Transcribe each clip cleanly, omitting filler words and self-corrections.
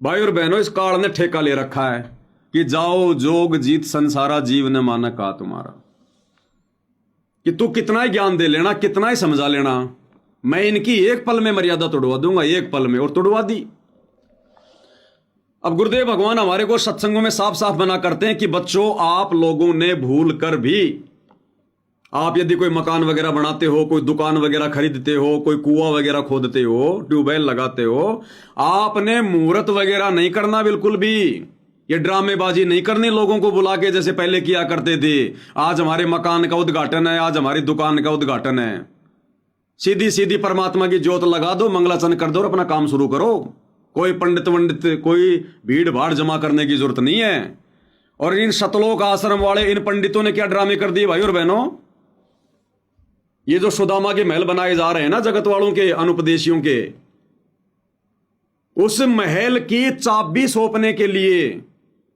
भाई और बहनों, इस काल ने ठेका ले रखा है कि जाओ जोग जीत संसारा, जीव न माना का तुम्हारा। कि तू कितना ही ज्ञान दे लेना, कितना ही समझा लेना, मैं इनकी एक पल में मर्यादा तोड़वा दूंगा, एक पल में। और तोड़वा दी। अब गुरुदेव भगवान हमारे को सत्संगों में साफ साफ मना करते हैं कि बच्चों, आप लोगों ने भूल कर भी, आप यदि कोई मकान वगैरह बनाते हो, कोई दुकान वगैरह खरीदते हो, कोई कुआं वगैरह खोदते हो, ट्यूबवेल लगाते हो, आपने मुहूर्त वगैरह नहीं करना बिल्कुल भी। ये ड्रामेबाजी नहीं करनी लोगों को बुला के, जैसे पहले किया करते थे। आज हमारे मकान का उद्घाटन है, आज हमारी दुकान का उद्घाटन है। सीधी सीधी परमात्मा की ज्योत लगा दो, मंगलाचरण कर दो और अपना काम शुरू करो। कोई पंडित वंडित, कोई भीड़ भाड़ जमा करने की जरूरत नहीं है। और इन सतलोक आश्रम वाले इन पंडितों ने क्या ड्रामे कर दिए भाई और बहनों। ये जो सुदामा के महल बनाए जा रहे हैं ना जगत वालों के, अनुपदेशियों के, उस महल की चाबी सौंपने के लिए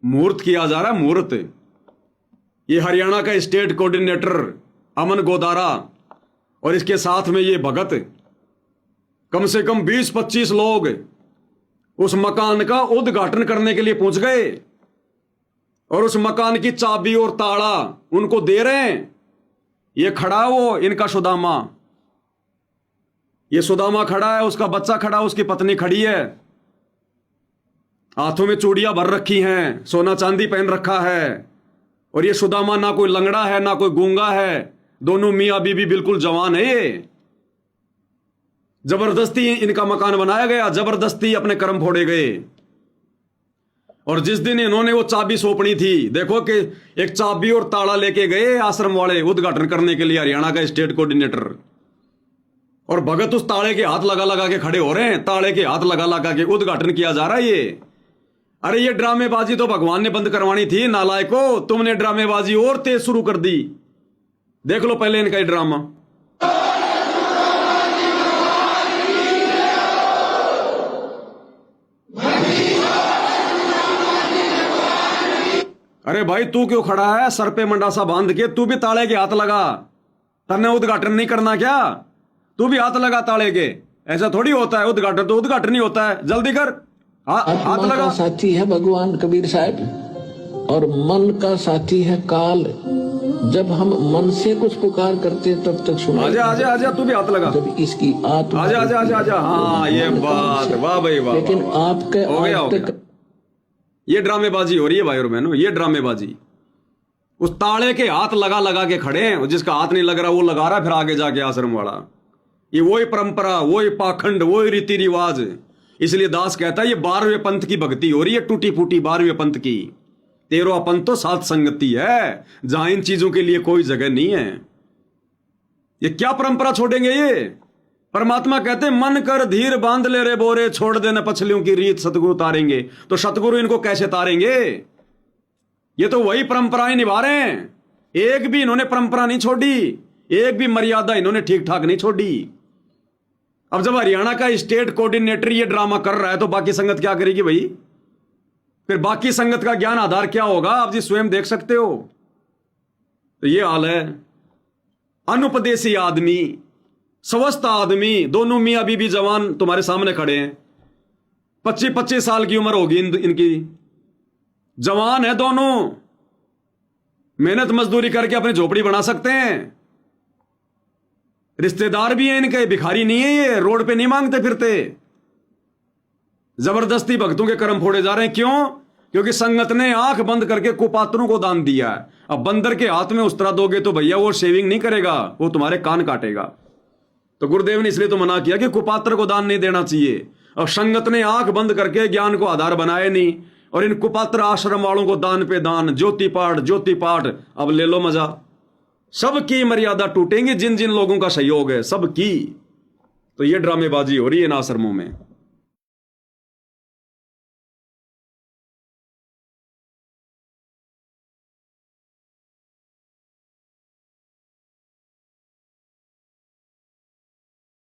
मुहूर्त किया जा रहा है, मुहूर्त। ये हरियाणा का स्टेट कोऑर्डिनेटर अमन गोदारा और इसके साथ में ये भगत, कम से कम 20-25 लोग उस मकान का उद्घाटन करने के लिए पहुंच गए और उस मकान की चाबी और ताला उनको दे रहे हैं। ये खड़ा है वो इनका सुदामा, ये सुदामा खड़ा है, उसका बच्चा खड़ा है, उसकी पत्नी खड़ी है, हाथों में चूड़ियां भर रखी हैं, सोना चांदी पहन रखा है। और ये सुदामा ना कोई लंगड़ा है ना कोई गूंगा है, दोनों मियां बीबी बिल्कुल जवान है। ये जबरदस्ती इनका मकान बनाया गया, जबरदस्ती अपने कर्म फोड़े गए। और जिस दिन इन्होंने वो चाबी सौंपनी थी, देखो कि एक चाबी और ताला लेके गए आश्रम वाले उद्घाटन करने के लिए, हरियाणा का स्टेट कोऑर्डिनेटर। और भगत उस ताले के हाथ लगा लगा के खड़े हो रहे हैं, ताले के हाथ लगा लगा के उद्घाटन किया जा रहा है ये। अरे ये ड्रामेबाजी तो भगवान ने बंद करवानी थी नालायको, तुमने ड्रामेबाजी और तेज शुरू कर दी। देख लो पहले इनका ये ड्रामा। अरे भाई तू क्यों खड़ा है सर पे मंडासा बांध के, तू भी ताले के हाथ लगा। तन्ने उद्घाटन नहीं करना क्या? तू भी हाथ लगा ताले के। ऐसा थोड़ी होता है, उद्घाटन तो उद्घाटन ही होता है। जल्दी कर, हाथ लगा। का साथी है भगवान कबीर साहब, और मन का साथी है काल। जब हम मन से कुछ पुकार करते तब तक सुना। आजा आजा आजा, तू भी हाथ लगा। जब इसकी आत्मा, आजा आजा आजा आजा। हाँ ये बात, वाह भाई वाह। लेकिन आपके हो गया। ये ड्रामेबाजी हो रही है भाई और बहनों, ये ड्रामेबाजी। उस ताले के हाथ लगा लगा के खड़े हैं, जिसका हाथ नहीं लग रहा वो लगा रहा, फिर आगे जाके आश्रम वाला। ये वही परंपरा, वही पाखंड, वही रीति रिवाज। इसलिए दास कहता है ये 12वें पंथ की भक्ति हो रही है, टूटी फूटी 12वें पंथ की। 13वां पंथ तो सात संगति है, जहां इन चीजों के लिए कोई जगह नहीं है। ये क्या परंपरा छोड़ेंगे ये? परमात्मा कहते हैं मन कर धीर बांध ले रे बोरे, छोड़ देना पछलियों की रीत सतगुरु तारेंगे। तो सतगुरु इनको कैसे तारेंगे? ये तो वही परंपराएं निभा रहे हैं। एक भी इन्होंने परंपरा नहीं छोड़ी, एक भी मर्यादा इन्होंने ठीक ठाक नहीं छोड़ी। अब जब हरियाणा का स्टेट कोऑर्डिनेटर ये ड्रामा कर रहा है तो बाकी संगत क्या करेगी भाई? फिर बाकी संगत का ज्ञान आधार क्या होगा? आप जी स्वयं देख सकते हो। तो ये हाल है। अनुपदेशी आदमी, स्वस्थ आदमी, दोनों मियां बीबी जवान तुम्हारे सामने खड़े हैं। 25-25 साल की उम्र होगी इनकी, जवान है दोनों, मेहनत मजदूरी करके अपनी झोपड़ी बना सकते हैं। रिश्तेदार भी हैं इनके, भिखारी नहीं है ये, रोड पे नहीं मांगते फिरते। जबरदस्ती भक्तों के कर्म फोड़े जा रहे हैं। क्यों? क्योंकि संगत ने आंख बंद करके कुपात्रों को दान दिया है। अब बंदर के हाथ में उस्तरा दोगे तो भैया वो शेविंग नहीं करेगा, वो तुम्हारे कान काटेगा। तो गुरुदेव ने इसलिए तो मना किया कि कुपात्र को दान नहीं देना चाहिए। और संगत ने आंख बंद करके ज्ञान को आधार बनाए नहीं, और इन कुपात्र आश्रम वालों को दान पे दान, ज्योति पाठ। अब ले लो मजा। सबकी मर्यादा टूटेंगी जिन जिन लोगों का सहयोग है, सबकी। तो ये ड्रामेबाजी हो रही है इन आश्रमों में।